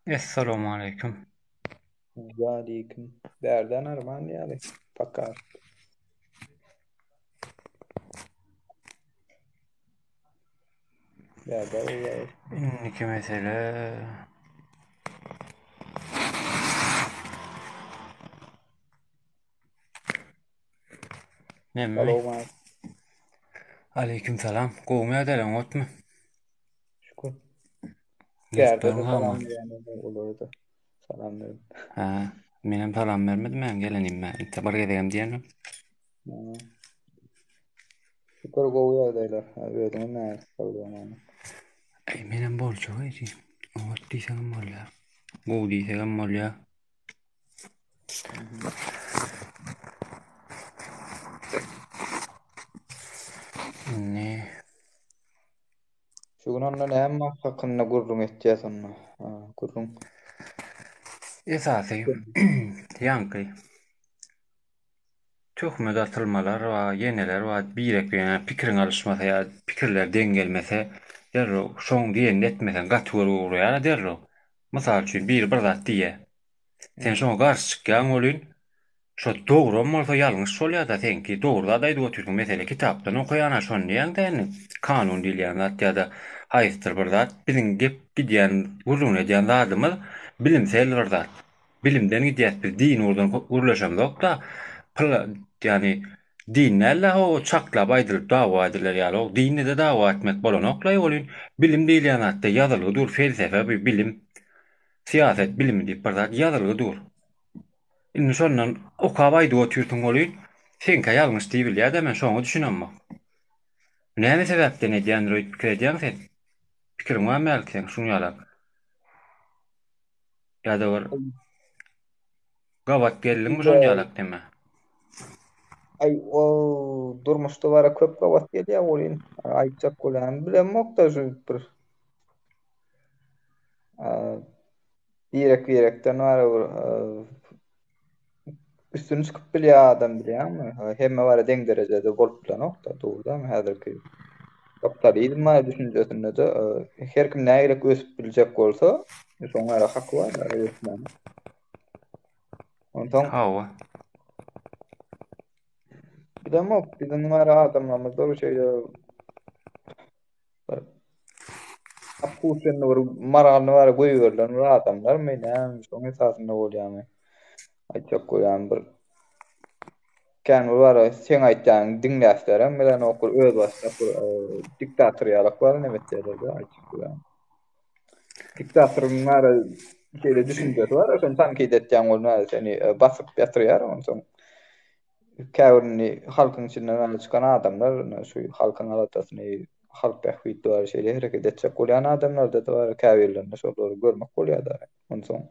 Esselamu aleyküm. Waalaikum. Derden arman yani. Pakar. Derden uyar. İnniki mesele nemmi? Saloma Aleyküm selam. Kovmaya delen ot mu? şükür. Derde Geçben de kalma. salam yani olurdu. Salam dedim. Ha, benim salam vermedim ben gelenim ben. İntibar edeyim diyelim. Ha, şükür kovuyor deyler. Ödümün ne? Saloma. Ey benim borcu var ki. Ot diysem bol ya. Kov diysem bol ya. Ne? Şu gün onunla ne hem hakkında gurrun edeceğiz onunla. Gurrun. Esası yankı. Çok atılmalar var, yeneler var. Birek bir yani fikrin alışmasa ya fikirler dengelmese derro şoň diýen etmesen gatwar uğrayar derro. Mysal üçin bir zat diýe. Sen şoňa garşy çykýan bolyn, şo dogry bolsa ýalňyş bolýar da senki dogry da ötürkün mesele kitapdan okuýan şonu diýen däni. Kanun diýen zat ýa-da haýsdyr bir zat. Biziň gep gidýän, gurrun edýän zadymyz bilimsel bir zat. Bilimden gidýär biz din urdan gurlaşamok da yani dinlerle o çaklap aýdyryp dawa ediler ýaly o dinni de dawa etmek bolanokla bolyn. Bilim diýilýän hatda ýazylgy felsefe, bilim, siýaset bilimi diýip bir zat ýazylgy dur. Indi şondan okap aýdyp otyrdyň bolyn, senkä ýalňyş diýip bilýär-de men şoňa düşünemmek. Näme sebäpden edýändir öýüp pikir edýäň sen? Pikirin var belki sen şunu ýalak. Ýa-da bir gabat geldiň şonu ýalak deme. Ay o durmuşda var köp kavat geliyor olin. Aytacak kolan bilemok da şu bir. Birekten var üstünü çıkıp bilýär adam bilýär mi? Hemme bara deň derejede bolup bilenok da doğrudan häzirki kapitalizm düşünjesinde de her kim nägerek ösüp biljek bolsa şoňa hak var da ösmän. Ondan Hawa. bilemok bizim var adamlarymyz da bu şeýle apkusenli bir maralny var goýberlen adamlar meýnäm şoň esasynda bolýarmy? Aýtjak goýan bir kän var sen aýtjaň diňläslerem bilen okur öz başyna bir diktatoriýalyk bar nämet diýerler aýtjak goýan. Diktatorlar şeýle düşünjesi bar, şonu tanqid etjäň bolmaz seni basyp ýatyrýar, onsoň käwrini halkyň içinden çykan adamlar şu halkyň alatasyny halk tähwidi bar şeýle hereket etjek bolýan adamlar da bar käwirlerini şolary görmek bolýar da. Onsoň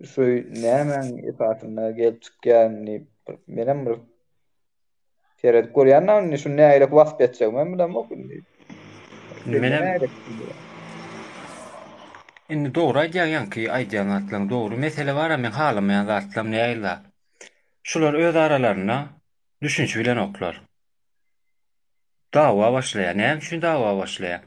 şu nämen esasynda gelip çykýany menem bir teredip görýänler şu näýerek wasp etjek men bilemok indi. Sende Menem näýerek? indi dogry aýdýan ýanky aýdýan atlaň dogry. Mesele bar men halamaýan zatlam näýildi. Şular öz aralaryna düşünç bilen oklar. Dawa başlaýar. Näme üçin dawa başlaýar?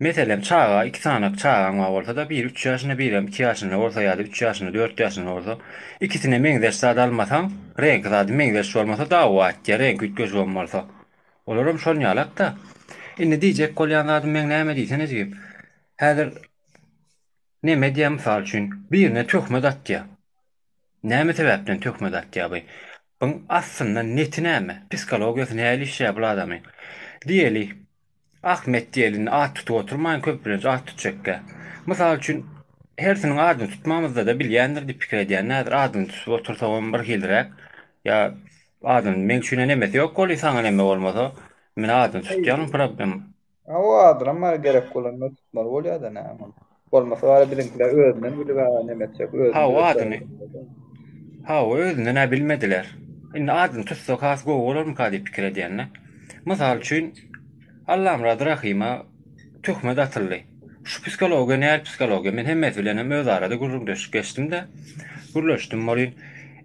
Meselem çağa, iki tane çağan var bolsa da bir 3 ýaşyna, birem 2 ýaşyna bolsa ýa-da 3 ýaşyna, 4 ýaşyna bolsa, ikisine meňzeş zat almasaň, renk zady meňzeş bolmasa dawa etýär, renk ütgeç bolmasa. Olaram şol ýalak da. Indi diýjek bolýan zady meň näme diýseniz diýip. Häzir näme diýýän mysal üçin birine töhmet atýar. Näme sebäpden töhmet atýar bu? Buň aslynda neti näme? Psikologiýasy näle işler bu adamyň? Diýeli Ahmet diýelini at tutup oturmaýyn köpüne at tutjekkä. Mysal üçin hersiniň adyny tutmamyzda da bilýändir diýip pikir edýän. Nädir adyny tutup otursam bir hildirek. Ya adyny men şuna nemesi ýok boly saňa neme bolmasa, men adyny tutýanym problem. O adama gerek bolanlar tutmaly bolýar da näme. Bolmasa bara bilinkiler özünden bilip näme etjek, Ha özünde o ötürýär. adyny Ha, o özüne ne bilmediler. Indi adını tutsa kas go olur mu kadi pikir edýänler. Mysal üçin Allah'ım radı rahima töhmet atyldy. Şu psikologiya näer psikologiya men hemme bilenem öz arada guruldaş geçdim de guruluşdum bolýan.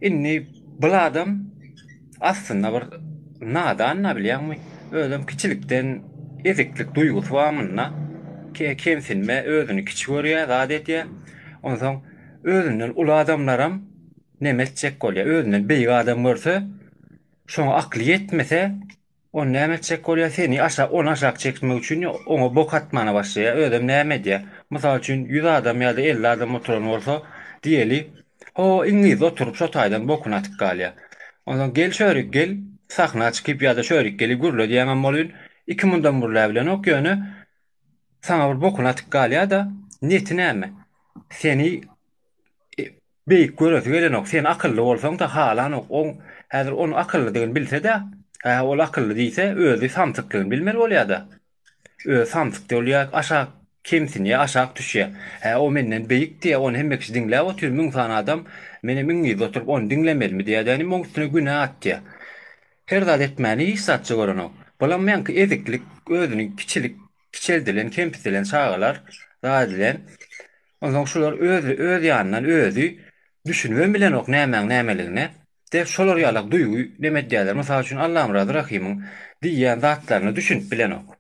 Inni bu adam aslında bir nadan ne bilýärmi? Özüm kiçilikden eziklik duýgusy barmynda kemsinme, özünü kiçik görýär, zat edýär. Ondan soň özünden ulu adamlaram nemetjek bolýar. Özünden beýik adam görse, şoňa akly yetmese, on näme çek bolýar, seni onu aşağı çekmek üçin onu bok atmana başlaýar. Ödem näme diýär? Mysal üçin 100 adam ýa-da 50 adam oturan bolsa, diýeli, "O, İngiliz oturup şo taýdan bokuna atyp galýar." Ondan gel şörik gel, sahna çykyp ýa-da şörik geli gürle diýemem bolýan. 2000 gürle bilen ok ýöne sana bir bokuna atyp galýar da, niyeti näme? Seni beýik göresi gelen ok, sen akylly bolsaň da halan ok, häzir onu akyllydygyny bilse de, ol akylly diýse, özü samsyklygyny bilmeli bolýar da. Samsyk bolýar, aşağı kimsini aşağı düşýär. O menden beýik diýe, onu hemme kişi dinläp otur, müň sana adam meni müňiz oturup onu dinlemelimi diýär, ýani müň üstüne günah atdy. Her zat etmäni isatçy görenok. Bolam menki eziklik, özüni kiçeldilen, kemsilen çağalar, zadilen. Ondan şolar öz ýanyndan özü düşünmem bilen ok nämeligine. De şolar ýalyk duýgy neme diýerler. Mysal üçin Allah'ım razı rahimyň diýýän zatlaryny düşünüp bilen ok.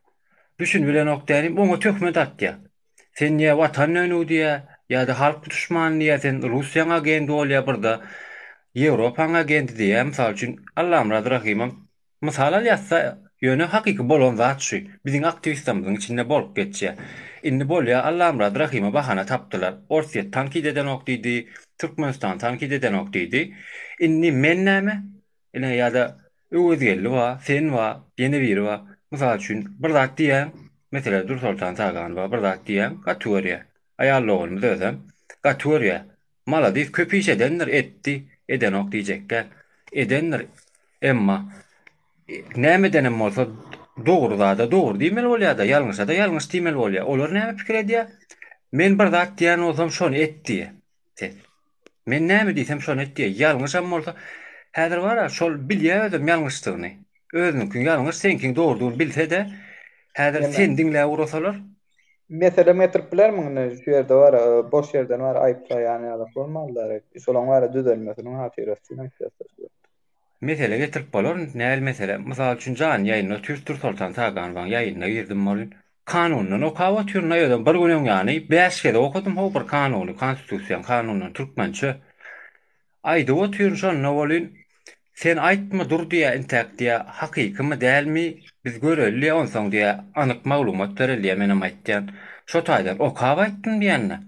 Düşün bilen ok därim, oňa tökme datdy. Sen ýa watan öňü diýä, ýa-da halk düşmany diýä, sen Russiýaňa agendi bolýar burada, Ýewropaňa agendi diýä. Mysal üçin Allah'ım razı rahimyň mysal alýatsa, ýöne hakyky bolan zat şu. Biziň aktivistimizin içinde bolup geçýär. Indi bolýar Allah'ım razı rahimyň bahana tapdylar. Orsiýet tankid eden ok diýdi, Türkmenistan tankid eden ok diýdi. Indi men näme? Ine ýa-da öwüzgelli wa, sen wa, ýene biri wa. Mysal üçin bir zat diýen, mesela Dur Sultan Tagan we bir zat diýen, Gaturiýa. Aýal oglumyz özüm, Gaturiýa. Malady köpüş edenler etdi, eden ok diýjekler. Edenler emma näme denem bolsa dogry da dogry diýmeli bolýar da, ýalňyşa da ýalňyş diýmeli bolýar. Olar näme pikir edýär? Men bir zat diýen bolsam şonu etdi. Men näme diýsem şonu etdi. Ýalňyşam bolsa, häzir bara şol bilýär özüm ýalňyşdygyny. Özünikin ýalňyş, senkiň dogrudygyny bilse de, häzir sen dinläp urasalar. Mesela metrip bilermiň şu ýerde var, boş ýerden var aýypla ýani ýaly bolmalylar. Şolaň bara düzelmesiniň hatyrasy. Mesele getirip bolar, näl mesele. Mysal üçin jan ýaýyna Türk Sultan Tagan van ýaýyna girdim bolýan. Kanunyny okap oturna ýödüm. Bir günem ýany 5 kere okudum o bir kanuny, konstitusiýa kanunyny türkmençe. Aýda oturýan şonu bolýan. Sen aýtma dur diýä, intäk diýä, hakykmy dälmi? Biz göreli onsoň diýä, anyk maglumat bereli menem aýtdym. Şo taýdan okap aýtdym diýenler.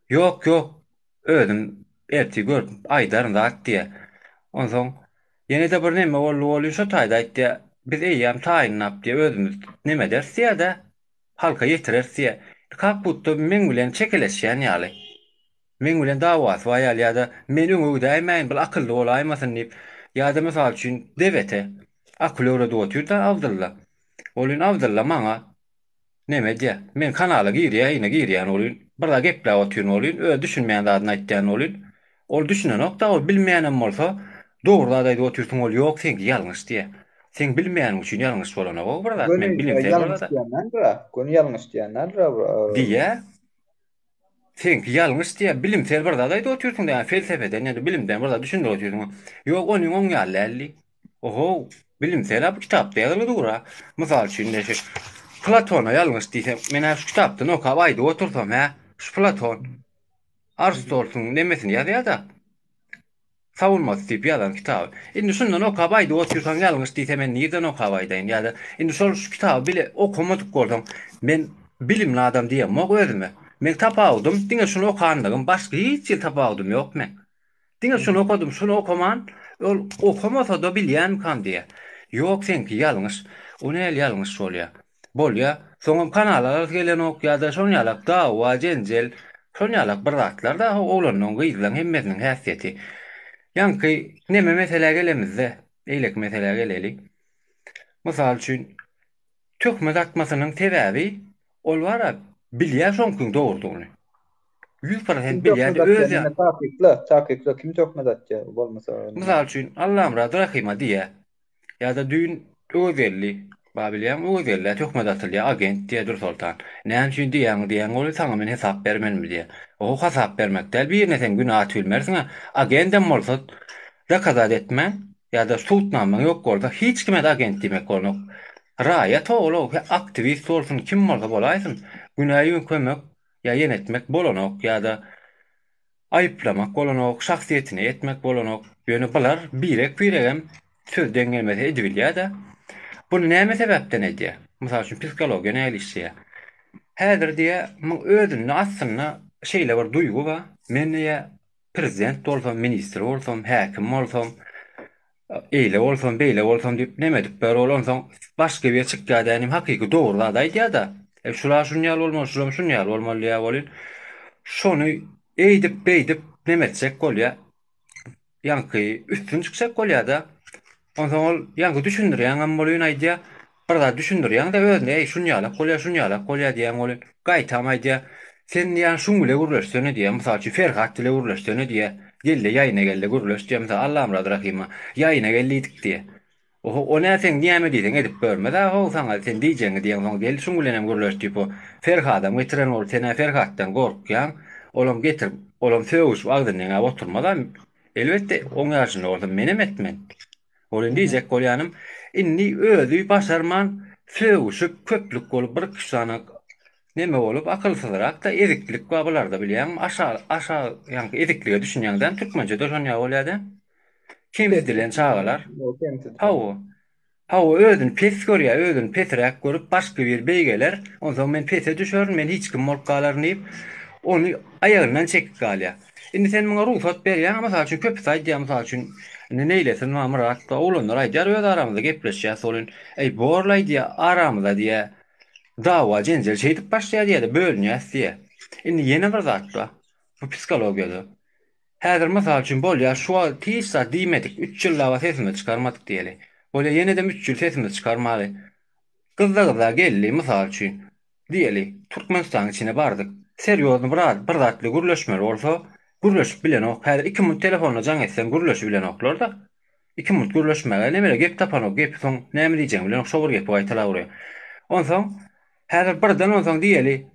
Yok, özüm erti gördüm, aýdaryn zat diýä. Onsoň ýene de bir neme bolýar, şo taýda aýtdy. Biz eýýäm taýynnap diýä, özümüz neme dersiýä de halka ýetirirsiýä. Kak butda men bilen çekeleşýän ýaly. Men bilen dawat we ýa-da men öňe däýmeýin, bil akylly bolaýmasyn diýip, ýa-da mysal üçin dewete akylly oturda Abdulla. Olyn Abdulla maňa neme diýär? Men kanala girýän olyn, bir da gepler oturýan olyn, düşünmeýän zadyny aýtdýan olyn. Ol düşünen okda, ol bilmeýänem bolsa, dogry zady oturýan ol, ýok, sen ýalňyş diýär. Sen bilmeýän üçin ýalňyş bolan o, bir zat men bilimsel bolada. Gönü ýalňyş diýenler diýär. Sen ýalňyş diýär, bilimsel bir zat oturýan da, felsefeden ýa-da bilimden bir zat düşünýär oturýan. Ýok, onuň oň ýaly. Oho, bilimsel bu kitapda ýazylydyra. Mysal üçin Platona ýalňyş diýsem, men şu kitapdan okap aýda otursam, şu Platon Aristotel'un nemesini ýazýar da. Savunmasy diýip ýazan kitap. Indi şundan okap aýda otursan ýalňyş diýsem, men nirden okap aýdaýyn ýa-da indi şol şu kitaby bile okumadyk bolsam, men bilimli adam diýem, ok özüme. Men tapawdym, diňe şunu okandygym, başga hiç ýer tapawdym ýok men. Diňe şunu okudum, şunu okuman, ol okumasa da bilýän kan diýe. Ýok, senki ýalňyş. O näl ýalňyş bolýar? Bolýar, soňam kanallar gelen ok ýa-da şonu ýalak dawa, jenjel, şonu ýalak bir zatlar da oglanyň gyýylan hemmesiniň häsiýeti. Ýanky neme mesele gelemizde, eýlek mesele gelelik. Mysal üçin tökme atmasynyň sebäbi ol bara bilýär şoňkyň dogrudygyny. 100% bilýär özü. Takykla kim tökme atdy bolmasa. Mysal üçin Allah'ım razı rahima diýär. Ýa-da düýün özelli, babilýän özelli tökme atylýar agent diýär Dur Sultan. Näme üçin diýän ol saňa men hesap bermenmi diýär. O hesap bermek däl bir nesen günah atylmersiň, agentem bolsa da kazat etme ýa-da sultnamaň ýok bolsa hiç kime de agent diýmek bolmok. Raýat oğlu aktivist olsun kim bolsa bolaýsyn. Günäýi kömek ya ýenetmek bolanok ya da aýyplamak bolanok, şahsiýetini etmek bolanok. Ýöne bular birek-biregem sözden gelmese edibilýär-de. Bunu näme sebäpden edýär? Mysal üçin psihologiýa näme işleýär? Häzir diýe men özüni aslynda şeýle bir duýgu ba. Men ýa prezident bolsam, ministr bolsam, häkim bolsam, eýle bolsam, beýle bolsam diýip näme edip ber bolansoň başga bir çykýardanym hakyky dogry da aýdýar da. Şular şunýal bolmaly, şular şunýal bolmaly ýa bolýan. Şonu eýdip beýdip näme etsek bolýar? Ýanky üstün çyksak bolýar da. Onsoň ol ýanky düşündirýän bolýan aýdýar. Bir da düşündirýän de özüne şunýala bolýar diýen bolýan. Gaýtam aýdýar. Sen ýa şuň bile gurlaşdyň diýen, mysal üçin Ferhat ile gurlaşdyň diýe. Gelle ýaýyna gelle gurlaşdyň, mysal Allahym razı ýaýyna geldik diýe. Oho, o näsen diýme diýsen edip görmedi. Ho, saňa sen diýjeňi diýen soň gel şuň bilenem gurlaşdyp o Ferhada getiren ol sene Ferhatdan gorkýan. Olam getir, olam söwüş agdynyňa oturmadan elbetde oň ýaşynda boldum menem etmen. Olin diýjek bolýanym, inni özü başarman söwüşüp köplük bolup bir kişana neme bolup akylsyzrak da ediklik we bularda bilýän aşa ýa-ni ediklige düşünýänden türkmençe doşanýar bolýar-da. Kim dilen çağalar? O temsil. Hawa. Hawa özün pes görýär, özün pesrek görüp başga bir beýgeler, ondan men pese düşürün, men hiç kim bolup galaryn diýip onu aýagyndan çekip galýar. Indi sen muňa ruhsat berýän, ama mysal üçin köp saýdýan, mysal üçin neýlesin mamrat da olanlar aýdýar we aramyzda gepleşýär solun. Ey borlay diýe aramyzda diýe dawa jenjel şeýdip başlaýar diýe bölünýär diýe. Indi ýene bir zat bar. Bu psihologiýada. Häzir mysal üçin bolýar şu tisa diýmedik 3 ýylla sesini çykarmadyk diýeli. Bolýar ýene-de 3 ýyl sesini çykarmaly. Gızda geldi mysal üçin. Diýeli Türkmenistan içine bardyk. Serýozny bir zatly gurleşme bolsa, gurleşip bilen ok. Häzir 2 minut telefonna jaň etsen gurleşip bilen oklar da. 2 minut gurleşmäge näme gep tapan ok, gep soň näme diýjäň bilen ok şowur gep aýtala urýar. Onsoň häzir birden onsoň diýeli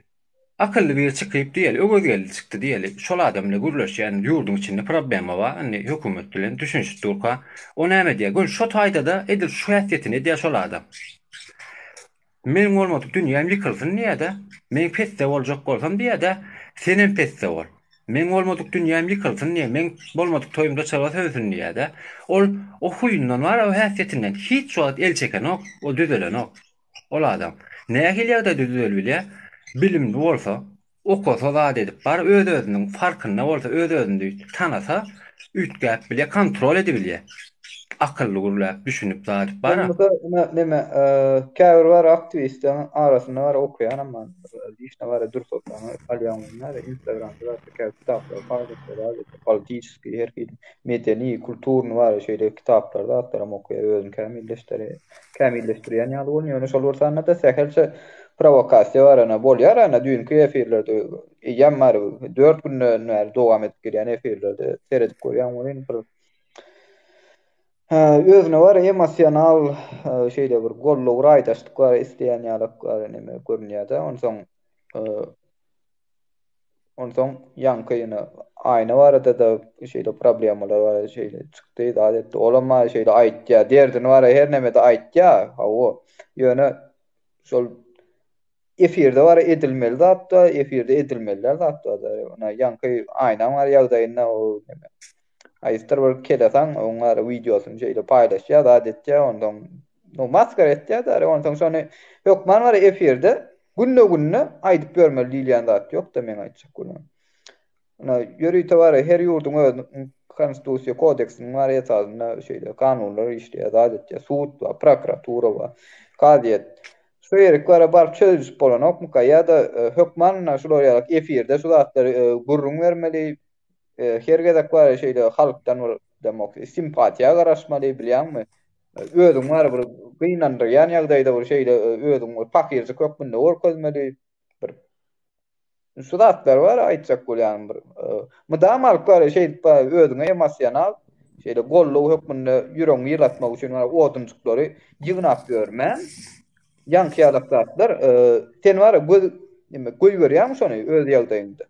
akylly bir çykyp diýeli, o göz geldi çykdy diýeli. Şol adamla gurleşýän ýurdun içinde problem bar, hani hökümet bilen düşünşi durka. O näme diýär? Gön şo taýda da edil şu häsiýetini diýär şol adam. Men bolmadyk dünýäm ýykylsyn diýär-de. Men peste boljak bolsam diýär-de, senin peste bol. Men bolmadyk dünýäm ýykylsyn diýär, men bolmadyk toýumda çalba söýsün diýär-de. Ol o huýundan bar, o häsiýetinden hiç wagt el çeken ok, o düzelen ok. Ol adam. Näme hilýär-de düzel bilýär? Bilimli bolsa, okusa da edip bar, öz-özüniň farkynda bolsa, öz-özüni tanasa, ütgäp bilýär, kontrol edebilýär. Akylly gurulap düşünüp da edip bar. Neme käbir var aktivistlerin arasında var okuyan ama işte var dursoklar, alyanlar, Instagram'da var käbir kitaplar, paylaşıyorlar, politiski herki medeni, kulturny var şeýle kitaplarda atlaram okuýar, özüni kämilleşdirýän ýaly bolýar. Şol bolsa da sähelse provokasiýa var ana bolýar ana dünkü efirlerde ýammar 4 günden bäri dowam etip gelýän efirlerde seredip görýän bolýan. Özüne var emosional şeýle bir gollug raýdaşlyk bar, isleýän ýalyk bar näme görünýär-de. Onsoň ýankyny aýna barada da şeýle problemler bar, şeýle çykdy da adetde olama şeýle aýtýar, derdini bar her näme de aýtýar. Hawa ýöne şol efirde var edilmeli zatda, efirde edilmeliler zatda da. Ona ýanky aýna bar ýagdaýynda o näme aýstar bir kelesan onlar videosyny şeýle paýlaşýar da adetde ondan no maskara etýär da ondan şonu hökman var efirde günne aýdyp bermeli diýilýän zat ýok da men aýtjak bunu. Ona ýörüýte var her ýurdun öz konstitusiýa kodeksiniň var ýetadynda şeýle kanunlar işleýär da adetde sud we prokuratura we kadyet. Şu ýerek bara barp çözüp bolan okmuka ýa-da hökman şular ýaly efirde şu zatlary gurrun bermeli. Hergedek var şeýle halkdan demokrasi simpatiýa garaşmaly bilýänmi? Özüň var bir gynandyrýan ýagdaýda bir şeýle özüň pakirji köpünde orkozmeli bir şu zatlar var aýtjak bolýan bir mudam alkar şeýle özüň emosional şeýle gollu hökmünde ýüregiňi ýylatmak üçin odunçuklary ýygnap görmän ýanky zatlar sen var göz berýärmi şonu öz ýagdaýynda?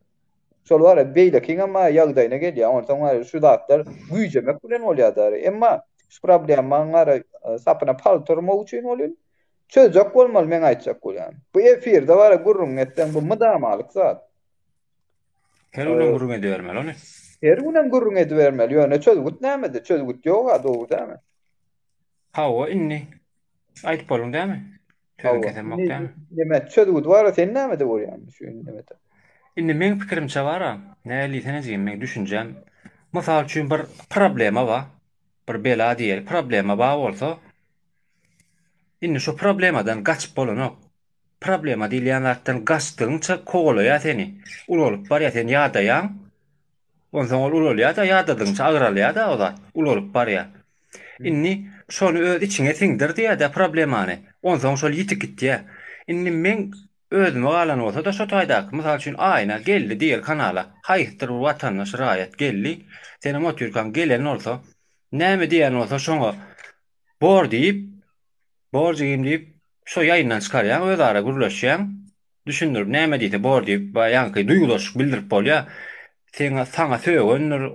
Şol var beýle kiň ama ýagdaýyna gelýär. Ondan var şu zatlar güýjemek bilen bolýar. Emma şu problem var sapna paltormak üçin bolýar. çözecek bolmaly men aýtjak bolýan. Bu efirde bara gurrun etden bu mydamalyk zat. Her ulan Ee, gurrun edivermeli onu. Her günem gurrun edivermeli. Ýöne çözgüt näme çözgüt ýok-a, dogry däme? Hawa inni aýdyp bolun dämi? Sözün Hawa. kesemok dämi? Nime çözgüt bara sen näme de bolýan şu nimede? Indi men pikirimçe bara, näli senejigim men düşünjem. Mysal üçin bir problema ba, bir bela diýelik problema ba bolsa, indi şu problemadan gaçyp bolanok. Problema diýilýän zatdan gaçdygyňça kogolaýar seni. Ulolup barýar sen ýadaýan, onsoň ol ulolýar da ýadadyňça agralýar da o zat, ulolup barýar. Inni şonu öz içiňe siňdirdi da problemany. Onsoň şol ýitip gitdi. Inni men özüme galan bolsa da şo taýdak. Mysal üçin aýna geldi diýer kanala. Haýystyr watandaş raýat geldi. Seni motorkan gelen bolsa, näme diýen bolsa şoňa bor diýip, borjygym diýip şo ýaýyndan çykarýan, öz ara gürleşýän. Düşündirip näme diýse bor diýip, ýa-ni duýgulaşyk bildirip bolýar. Sana söýgenler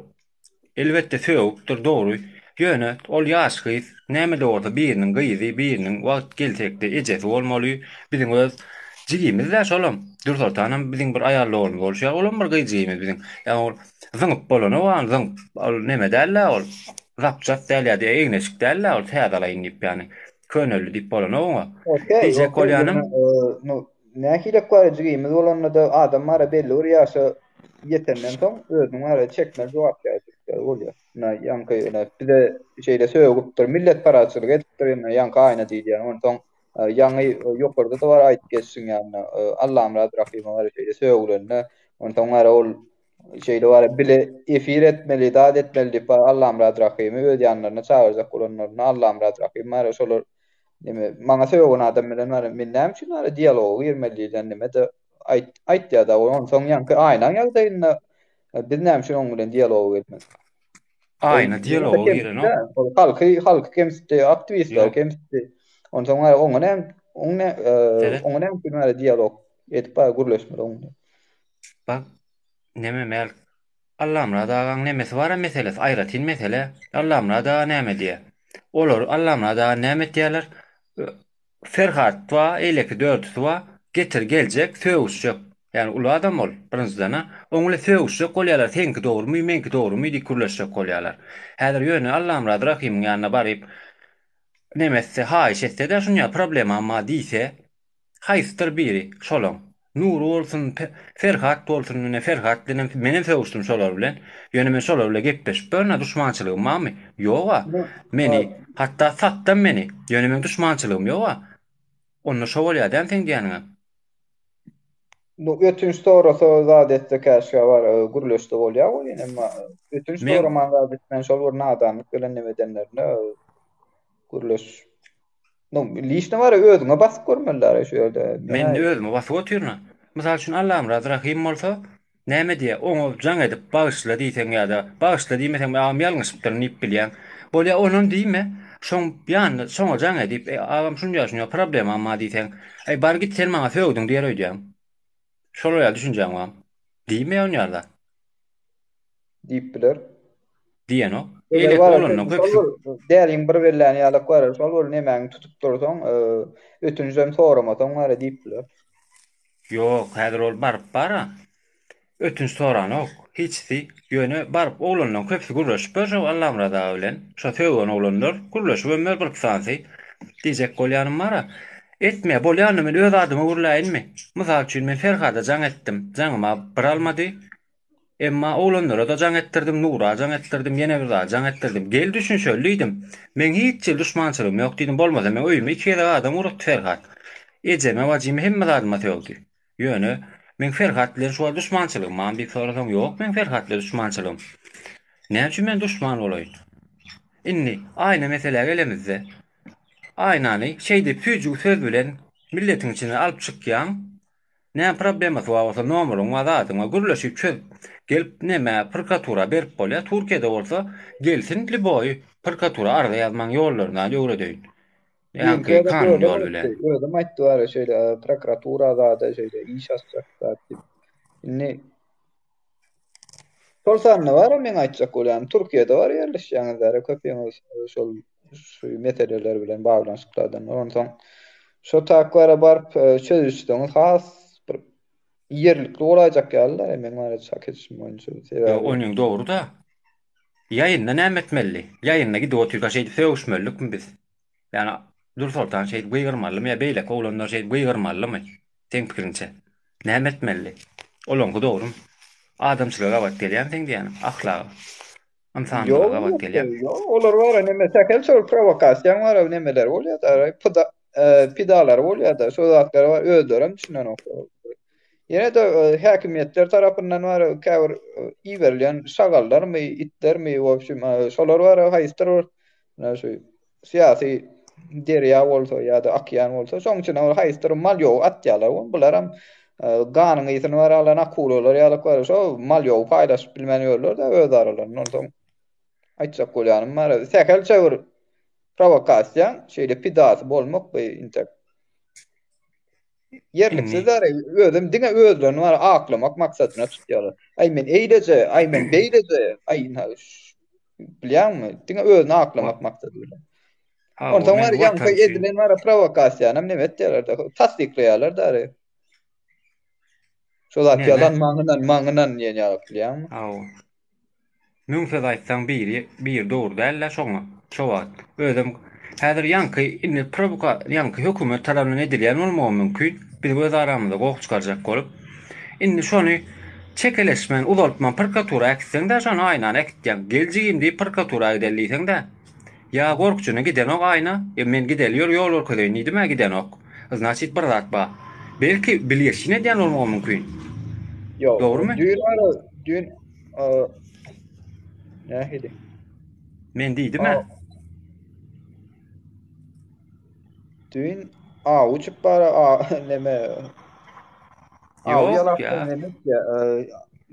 elbette söýüpdir, dogry. Ýöne ol ýaşky näme de bolsa biriniň gyzy, biriniň wagt gelsekde ejesi bolmaly. Biziň öz jigimiz de şolam. Dursaltanam biziň bir aýallygymyz bolýar, olam bir gyjymy biziň. Ýa ol zyňyp bolany wan zyň ol näme däller ol. Rapçat däller diýe egneşik däller ol täzalaýyn diýip ýani. Könüllü diýip bolany oňa. Okey, Diýjek okey. bolýanym, No, nähilek var jigimiz bolanna da adamlara belli bir ýaşa yetenden soň özüň ara çekmel jogap berýär bolýar. Ýa-ni bize şeýle söýüpdir, millet paraçylyk etipdir, ýa-ni aýna diýýär. Onsoň ýa-ni ýokarda da var aýdyp geçsin ýa-ni Allah'ım razı rahim var şeýle söýgülende. Onsoň ara ol şeýle var bile efir etmeli, daat etmeli diýip Allah'ım razı rahim öz ýanlaryna çagyrjak bolanlaryna Allah'ım razı rahim var şolar. Nime maňa söýgen adam bilen bar men näme üçin ara dialog bermeliýän nime de aýtdy da onsoň ýa-ni aýna ýagdaýynda biz näme üçin oň bilen dialog etmeli. aýna dialog giren o. Halky kemsitdi, aktivistler Ýok, kemsitdi. Onsoň ara dede. oňa näme üçin ara dialog etip gürleşmeli oňa. Bak, neme mel Allah'ım radagan nemesi var meselesi aýratyn mesele. Allah'ım radaga näme diýe. Olar Allah'ım radaga näme diýerler? Ferhat wa eleki dörtüsü wa getir geljek söwüşjek. Yani ulu adam ol birinjidana. Oňla söwüşjek bolýarlar. Senki dogrymy, menki dogrymy diýip gürleşjek bolýarlar. Häzir ýöne Allah'ım radrahimyň ýanyna baryp nemesi haýyş etse de şuňa problem amma diýse haýsydyr biri şolam. Nur bolsun, Ferhat bolsun, ne Ferhat dilen menen söwüşdüm şolar bilen. Ýöne men şolar bilen gepleşip börnä düşmançylygym barmy? Ýok-a. Meni hatta satdan meni. Ýöne men düşmançylygym ýok-a. Onda şo bolýar sen diýäňe. Bu ötünç soraso zat etse käşke var gürleşde bolýar o ýene ötünç Men soraman zat etmen şol bir nadanlyk bilen nime denlerine gürleş. No, lişne var özüňe basyp görmeliler şu ýerde. men de özüme basyp otyrna. Mysal üçin Allah'ım razı rahim bolsa, näme diýe? Oňa jaň edip bagyşla diýsen ýa-da bagyşla diýmesen agam ýalňyşypdyr diýip bilýän. Bolýa onuň diýme, şoň ýany şoňa jaň edip agam şunja problem amma diýsen, ay bar git sen maňa söwdüň diýer öýdýän. Şol ýa düşünjäň wam. Diýme on ýarda. Diýip biler. Diýen o. Öyle Eýlek var. bolanyň köpüsi. Däriň bir bellen ýalyk var. Şol bol nemäň tutup dursaň, ötünjem soramasaň var diýip biler. Ýok, häzir ol baryp bara. Ötünç soran ok. Hiçsi ýöne baryp oglanyň köpüsi gürleşip bir Allah'ım rada bilen. Şo söwgen oglanlar gürleşip ömer bir kısansy. Diýjek bolýanym bara. Etme bolýanymy men öz adymy gürläýinmi? Mysal üçin men Ferhada jaň etdim. Jaňyma bir almady. Emma oglanlara da jaň etdirdim, Nura jaň etdirdim, ýene bir daha jaň etdirdim. Gel düşünşeliydim. Men hiç düşmançylygym ýok diýdim, bolmasa men öýüme iki ýere adam urup Ferhat. Ejeme wajymy hemme adyma söwdi. Ýöne men Ferhat bilen şu düşmançylygym, man bir sorasaň ýok, men Ferhat bilen düşmançylygym. Näme üçin men düşman bolaýyn? Inni aýna mesele gelemizde. Aýnany şeýde füjük söz bilen milletiň içine alyp çykýan, näme problemasy bolsa nomeryň wazatyňa gürleşip çöz. Gelip näme prokuratura berip bolýar. Türkiýede bolsa gelsin Liboy prokuratura arada ýazmaň ýollaryna ýöredeýin. Ýa-ni kanun ýol bilen. Öyle maýtdy var şeýle prokuratura zada şeýle iş açjak zat. Inni sorsanna var men aýtjak bolýan Türkiýede var ýerleşýän zara köpüň şol şu meseleler bilen baglanyşyklardan. Onsoň Şo takwara barıp çözüşdüňiz has bir yerlikli bolajak ýalylar hemen wara çakeçim boýunça. Yo Sebäbi onun doğru da yayınla ne etmeli? Yayınla gidip oturup şey söğüşmölük mü biz? Yani dur sortan şey gıygırmalı mı ya beyle oğlanlar şey gıygırmalı mı? Sen pikirinçe. Ne etmeli? Olonku doğru mu? Adamçılığa bak geliyen sen diyelim. Ahlaka. İnsanlığa bak yok, geliyen. yok. Olar var neme tekel şol provokasiýa var nemeler bolýar da pida pidalar bolýar da şol zatlar var öldürem düşünen ok. Yine de häkimetler tarapyndan var käbir iyi berilýän şagallar mı itler mi wobşum şolar var haýstar şu siyasi derýa bolsa ýa-da akýan bolsa şoň üçin haýstar mal ýok atýarlar bular hem ganyň ýetini var alan akulalar ýa-da var şo mal ýok paýdaşyp bilmän ýollar da öz aralaryny ondan aýtjak bolýanym bar. Säkel çöwür provokasiýa şeýle pidasy bolmak bu intek yerliksiz İnni. var özüm diňe özlerini var aklamak maksadyna tutýarlar. Ay men eýlece, ay men beýlece, ay bilýärmi? Diňe özüni aklamak maksadyla. Ha o Ondan var men ýanky vatan için. edilen var provokasiýany neme etdiler da tasdikleýärler da. Şol zat Neme? ýalan maňynan ýene bilýärmi? Ha o. Mümkün aýtsaň bir doğru däl şoňa. Şowat. Özüm häzir ýanky inni ýanky hökümet tarapyndan edilýän bolmagy mümkin. Biz göz aramyzda gowuk çykarjak bolup. Inni şonu çekeleşmen, uzaltman, prokuratura eksen de şonu aynan ekdiň. Geljigim diýip prokuratura gidelliýsen de. Ya gorkçuna giden ok ayna. Men gideliyor yol orkadaýyn idime giden ok. Значит bir zat ba. Belki bilýärşine diýen bolmagy mümkin. Ýok, Doğru mu? düýün var, düýün nähili? Men diýdime? Düýün uçup bara neme Yok ýalakdan ya. demek ya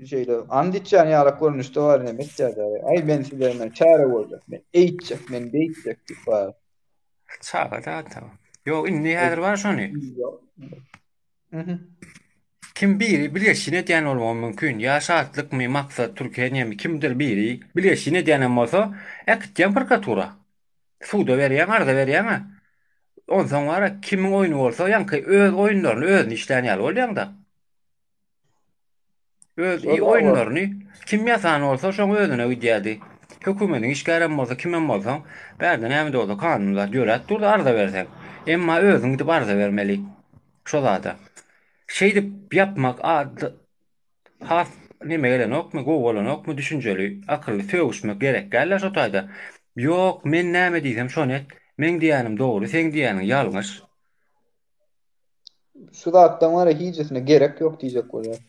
şeyde anditçan ýalak görnüşde var demek ya da ay men sizlerine çare boljak men eýtjek men beýtjek diýip bar. Çağa da tamam. Yok inni häzir var şonu. Mhm. Kim biri bilýärşine diýen bolmagy mümkin. Ya şartlyk my maksat Türkiýe mi kimdir biri bilýärşine diýen bolsa ekdiň prokuratura. Suda berýän, arda berýän. Ondan sonra kimin oyunu bolsa ýanky öz oyunlaryny özüni işlänýär bolýan da. Öz Şol da var. oyunlaryny kim ýasan bolsa şoň özüne gidýärdi. Hökümetiň işgärem bolsa kimen bolsa bärde näme bolsa kanunlar ýöret durda arda bersen. Emma özüň gidip arda bermeli. Şo zada. Şey dip yapmak has nime gelen okmy, gowalan okmy düşünjeli, akylly söwüşmek gerek gäller şo taýda. Ýok, men näme diýsem şonu et. Men diýänim dogry, sen diýäniň ýalňyş. Şu zatdan var hiçesine gerek yok diyecek bolýar.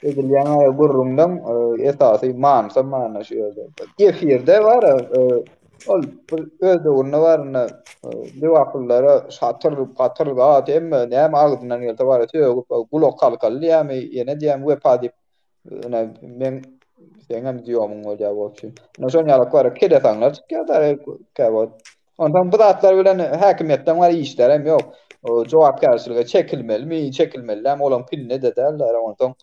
Edilýän gurrundan esasy mansa mana şu ýerde. Efirde var ol özde urna barna liwaklara şatır da emme näme agdyndan ýelde var tüýüp gulok kalkaly ýa-me ýene diýem wepa diýip men seňem diýomyň bolýar bolçy. Noşon ýalak var kede saňlar çykýar käbot. Ondan bu zatlar bilen häkimetden var işlerem ýok. O jogapkärçiliге çekilmeli, çekilmeli olan pinne de derler ondan.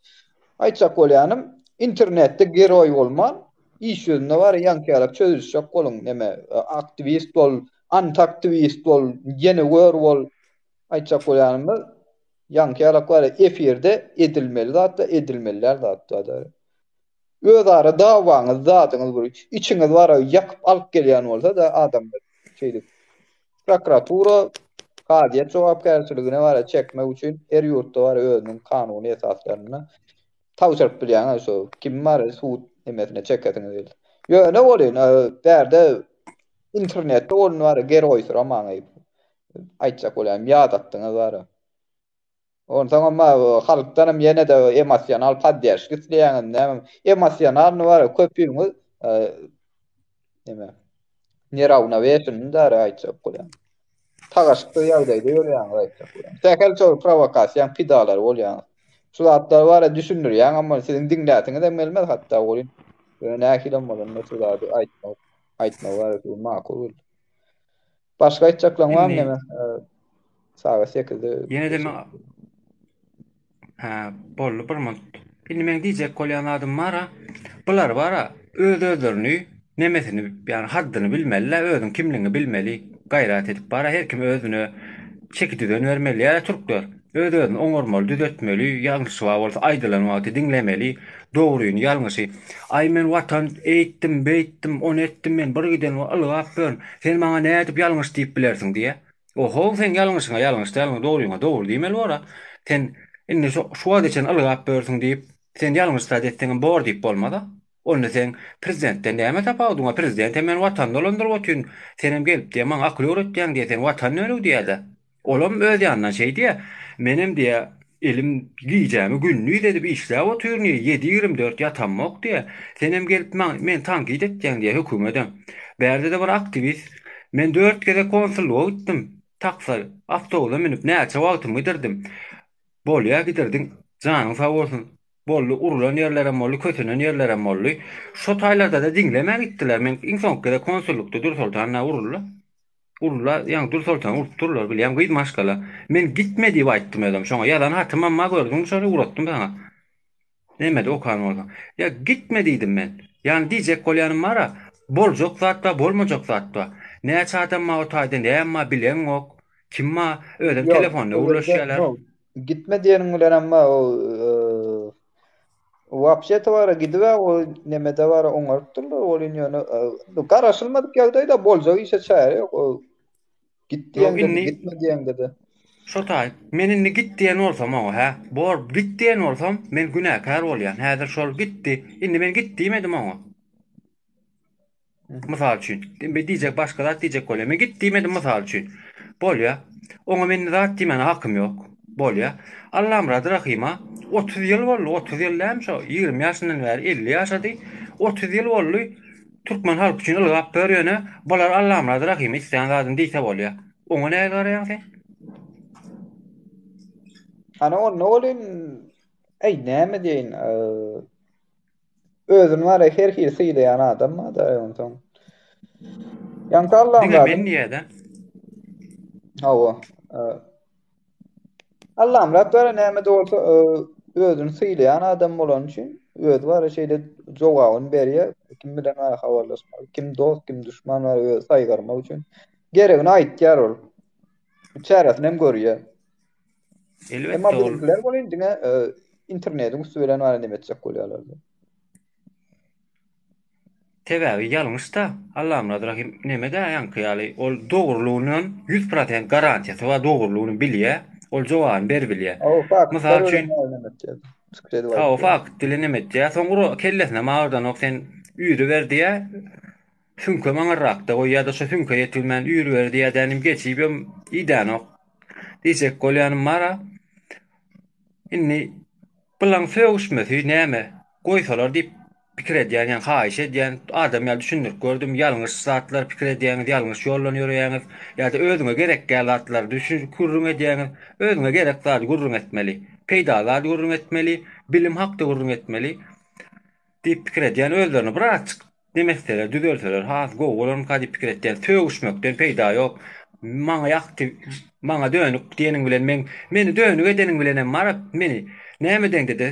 Aýtjak bolýanym internetde geroý bolman iş ýönüne var ýankyalak çözüşjek bolun neme aktivist bol, antaktivist bol, ýene wör bol aýtjak bolýanym ýankyalak var efirde edilmeli zatda edilmeliler zatda da. Öz ara dawaňyz zatyňyz bir içiňiz var ýakyp alyp gelýän bolsa da adamlar şeýle prokuratura Kadiýet jogapkärçiligine bara çekmek üçin er ýurtda var özüniň kanuny esaslaryny tawşyryp bilýän şo kim bar suud emesine çeketiňiz diýil. Ýöne bolýan bärde internetde onun var geroý sıramaňy aýtjak bolýan ýadatdyňyz bar. Ondan ama halkdanam ýene de emosional padýaş gitleýän näme emosional var köpüňiz neme nerawna weşin de aýtjak bolýan. Tagaşykda ýagdaýda ýörýän gaýtjak bolýan. Säkel şol provokasiýa pidalar bolýan. Şu zatlar bara düşünürýän amma siziň diňlätiňiz de gelmez hatda bolýan. Näkilen bolan meselady aýtmak bar makul. Başga aýtjaklar barmy Inni näme? Saga sekilde yine de geçip. bollu bir mont. Inni men diýjek bolýan adym mara. Bular bara öz özlerini nemesini yani haddyny bilmeliler, özüň kimliğini bilmeli. gayret edip bara her kim özüne çekididen vermeli ya Türkler. Özünü oňarmaly, düzeltmeli, ýalňyşy var bolsa aýdylanyp dinlemeli, dogruýyny, ýalňyşy. Ay men watan eýtdim, beýtdim, onu etdim men bir giden algap bön. Sen maňa näme edip ýalňyş diýip bilersiň diýe. Oho, sen ýalňyşyňa ýalňyş, ýalňyş dogruýyňa dogry diýmeli wara. Sen indi şu wagt için algap börsiň diýip, sen ýalňyş da etdiň bor diýip bolmada. Onu sen prezidentden näme tapadyňa prezident men watan dolandyryp otyn. Senem gelip diýe maňa akly öwretdiň diýe sen watan öwrü diýe. Olam öz ýandan şey diýe. Menem diýe elim giýjämi günlüğü dedi bir işläp oturýar niýe 7-24 ýatanmak diýe. Senem gelip men tankit etdiň diýe hökümetem. Berde de bir aktivist. Men 4 kere konsulluğa gittim. Taksal awtobusa minip näçe wagtymy giderdim. Bolýa giderdim. Janyň sag bolsun. Bolly urulan ýerlere molly, kötünen ýerlere molly. Şo taýlarda da dinlemäk gitdiler. Men iň soňky konsullukda Dursultana urulla. Urla, ýa-ni Dursultan urtdurlar bilýän gyýdy maşgala. Men gitmedi diýip aýtdym adam. Şoňa ýalan hatymam ma gördüm, şonu uratdym bana. Näme okan bolsa. Ya gitme diýdim men. Ýani diýjek bolýanym mara, boljak zatda, bolmajak zatda. Näçe adam ma otaýdy, näme bilen ok. Kim ma ödüm Yok, telefonla o gitme, ulaşýarlar. no, gitme diyenin bilen ama o wapşet var gidip o nemede var oňartdylar o ýöne garaşylmadyk ýagdaýda boljak işe çäre yok o git Yo diýen dedi inni gitme diýen dedi. şotay men inni git diýen bolsam o ha. Bor git diýen bolsam men günäkär bolýan. Häzir şol gitdi. Indi men git diýmedim oňa. Hı hı. Mysal üçin, bir diýjek başga zat diýjek bolýar. Men git diýmedim mysal üçin. Bolýa. Oňa men zat diýmene hakym ýok. Bolýa. Allah'ım razı rahima 30 ýyl boldy, 30 ýyl däm şo 20 ýaşyndan bäri 50 ýaşady. 30 ýyl boldy. Türkmen halky üçin ylgap berýäne, bolar Allah'ım razı rahima isleýän zadyň diýse bolýar. Oňa näme garaýan sen? Ana o ne bolyn ey näme diýin özüň var her hil syýlaýan adam ma da ondan. Ýa-ni Allah'ım Diňe men razı. niýede? Hawa. Allah'ım Rabbara näme de bolsa özüni syýlaýan adam bolan üçin öz bar şeýle jogabyny berýär. Kim bilen habarlaşmak, kim dost, kim düşman bar saýgarmak üçin geregini aýtýar ol. Çäresini hem görýär. Emma Elbetde ol bizimkiler bolyn diňe internetiň üstü bilen bar demetjek bolýarlar. tebäbi ýalňyş da. Allah'ım razı rahim näme de ýanky ýaly ol dogrulygynyň 100% garantiýasy we dogrulygyny bilýär. Ol jogabyny ber bilýär. O faktlar Mysal öyle üçin demetjek. Fikredi ha o var. fakt dilenemet ya soňra kellesine maňardan ok sen üýri berdi ya çünkü maňa rakda o ýa-da şo çünkü ýetilmän üýri berdi ya denim geçýüm iýdan ok diýjek bolýanym mara inni bilen söwüşmesi näme goýsalar diýip pikir edýän ýa-ni haýyş edýän adam ýa düşündir gördüm ýalňyş zatlar pikir edýän ýalňyş ýollanýar ýa-ni ýa-da özüňe gerek gäl zatlar düşün gurrun edýän özüňe gerek zat gurrun etmeli peýdalar gurrun etmeli bilim hakda gurrun etmeli diýip pikir edýän özlerini bir açyk demekler düzelseler has gowalan kady pikir edýän söwüşmekden peýda ýok maňa ýakty maňa dönük diýeniň bilen meni dönük edeniň bilen mara meni nämeden dedi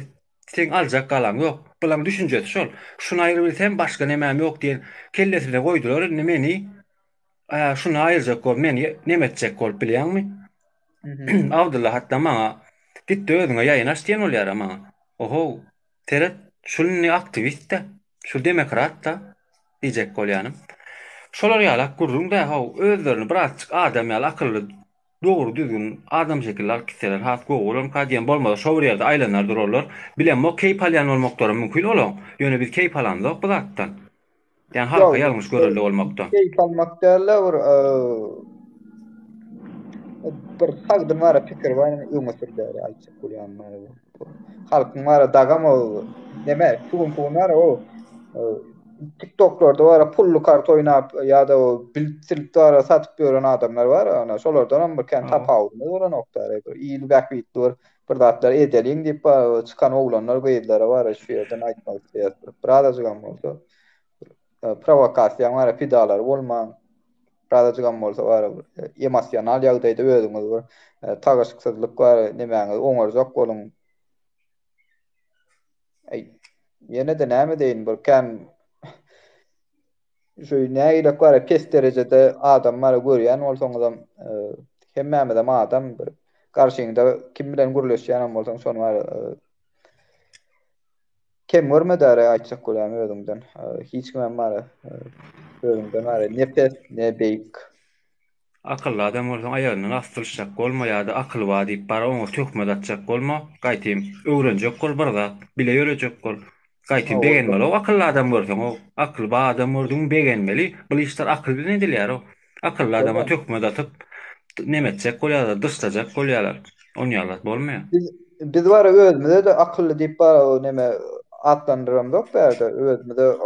sen aljak galan ýok bilen düşünjesi şol şunu aýryp bilsem başga nämem ýok diýen kellesine goýdular meni şunu aýyrjak bol meni nemetjek bol bilýärmi Hı hı. Abdullah hatta maňa gitdi özüňe ýaýyn aç diýen bolýar maňa oho teret şunu aktivist da şu demokrat da diýjek bolýanym şolar ýalak gurrun da haw özlerini bir açyk adam ýaly akylly dogry düzgün adam şekilli alkyseler has goýulan kadýan bolmasa şo bir ýerde aýlanar durarlar bilen mo keyp alýan bolmakdary mümkin bolar ýöne biz keyp alandyk bu zatdan ýani halka Yok, ýalňyş göreldi bolmakdan keyif almak derler bir sagdym var pikir var öňe der aýtjak bolýanlar. Halkyň var dagama neme şugun kunlar o TikTok'larda var pullu kart oynap ya da o bildiripler satyp beren adamlar var ana şolardan bir kan tapawdy bolan nokta ýyl gakbyt dur bir zatlar edeliň diýip çykan oglanlar goýdylar var şu ýerden aýtmak isleýär. Brada jygan bolsa provokasiýa var pidalar bolmaň Rada jygan bolsa var emosional ýagdaýda özüňiz bir tagaşyksyzlyk var nemäňiz oňarjak bolun. Ýene de näme deýin bir kan şu näýle var pes derecede adamlar görýän bolsaň adam hemme de adam bir garşyňda kim bilen gürleşýän bolsaň şonu var kim görmedäre aýtsak bolýar özüňden. Hiç kimem bar özüňden bar ne pes ne beýik. Akıllı adam olsan ayağından astırışacak bolma ya da akıl var diýip bara oňa tökme atjak bolma. Gaýtym öwrenjek bol barda, bile ýörecek bol. Gaýtym begenmeli o akıllı adam bolsaň o akıl ba adam bolduň begenmeli. Bu işler akıl bilen edilýär o. Akıllı adama Tamam. tökme atyp nemetjek bolýar, dystajak bolýarlar. Onu ýalat bolmaýar. Biz var özümde de akıllı diýip bar o neme atlandyram dok berde özümde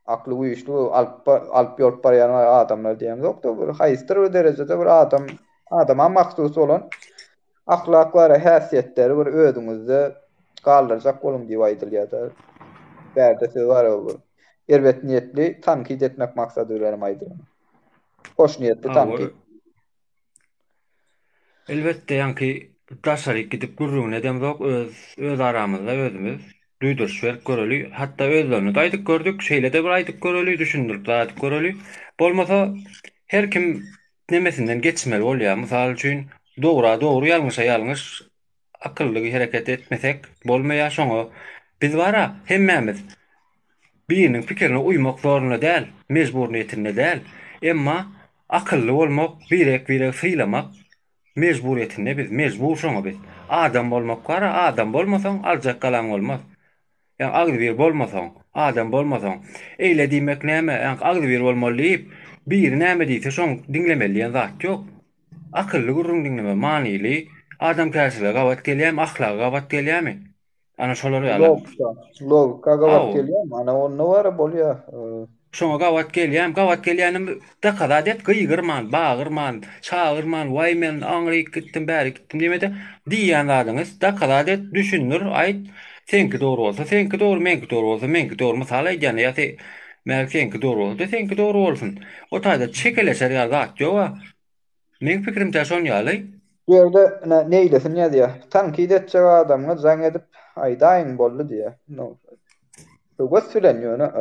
aklı uyuşlu alp ýolup barýan adamlar diýen dok da bir haýstar bir derecede bir adama maksus olan ahlaklara, häsiýetleri bir özüňizde galdyrjak bolun diýip aýdylýar da. Berde söz var o. Erwet niyetli tankit etmek maksadı bilen aýdylýar. Hoş niyetli tankit. Elbette ýanky daşary gidip gurrun edem zok öz aramyzda özümüz duýduruş berip göreli, hatda özlerini de aýdyp gördük, şeýle de bir aýdyp göreli, düşündirip aýdyp göreli. Bolmasa her kim nemesinden geçmeli bolýar. Mysal üçin dogry ýalňyşa ýalňyş akylly hereket etmesek bolmaýar şoňa. Biz bara hemmemiz biriniň pikirine uymak zorunda däl, mejburiýetinde däl. Emma akylly bolmak, birek sylamak mecburiyetinde biz mecbur şoňa biz. Adam bolmak bara, adam bolmasaň aljak galan bolmaz. Yani agly bir bolmasaň, adam bolmasaň, eýle diýmek näme? Yani agly bir bolmaly diýip, bir näme diýse şoň dinlemeli zat ýok. Akylly gurrun dinleme, manily, adam käsile gawat gelýär, ahlaka gawat gelýärmi? Ana şolary ýaly. Logika gawat Aw, gelýär. Ana onu var bolýar. şoňa gawat gelýänim da kazadet gyýgyrman, bagyrman, çağırman, way men aňryp gitdim, bäri gitdim diýmede diýýän zadyňyz da kazadet düşünür, aýt, senki dogry bolsa, senki dogry, menki dogry bolsa, menki dogry. Mysal aýdýan ýa-da senki dogry bolsa, senki dogry bolsun. O taýda çekeleşer ýa zat ýok. Men pikirim täşon ýaly. Bu yerde neylesin ya diye. Tankit edecek adamla zan edip aydayn bollu diye. No. Çok söyleniyor ona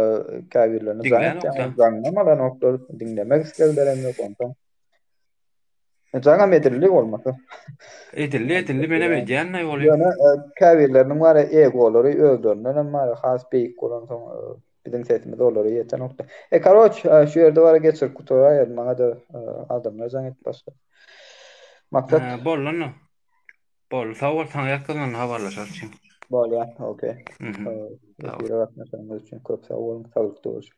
kavirlerini zan Dinleyen edecek. nokta. Zanlamadan nokta dinlemek isterlerim yok ondan. Zana medillik olması. Edilli mene bilýän näme bolýar? Yani kavirlerinin var egoları öldüründen var has beyik olan son bizim sesimiz olur yeten nokta. Karoç şu yerde var geçir kutuya yazmana da adamlar zan et başla. Maksat Bollany. Bol, sağ ol, sana yakından haberleşersin. bol ya okey. Mhm. Sağ ol. Bir bakma sen için çok sağ olun sağlıklı olsun.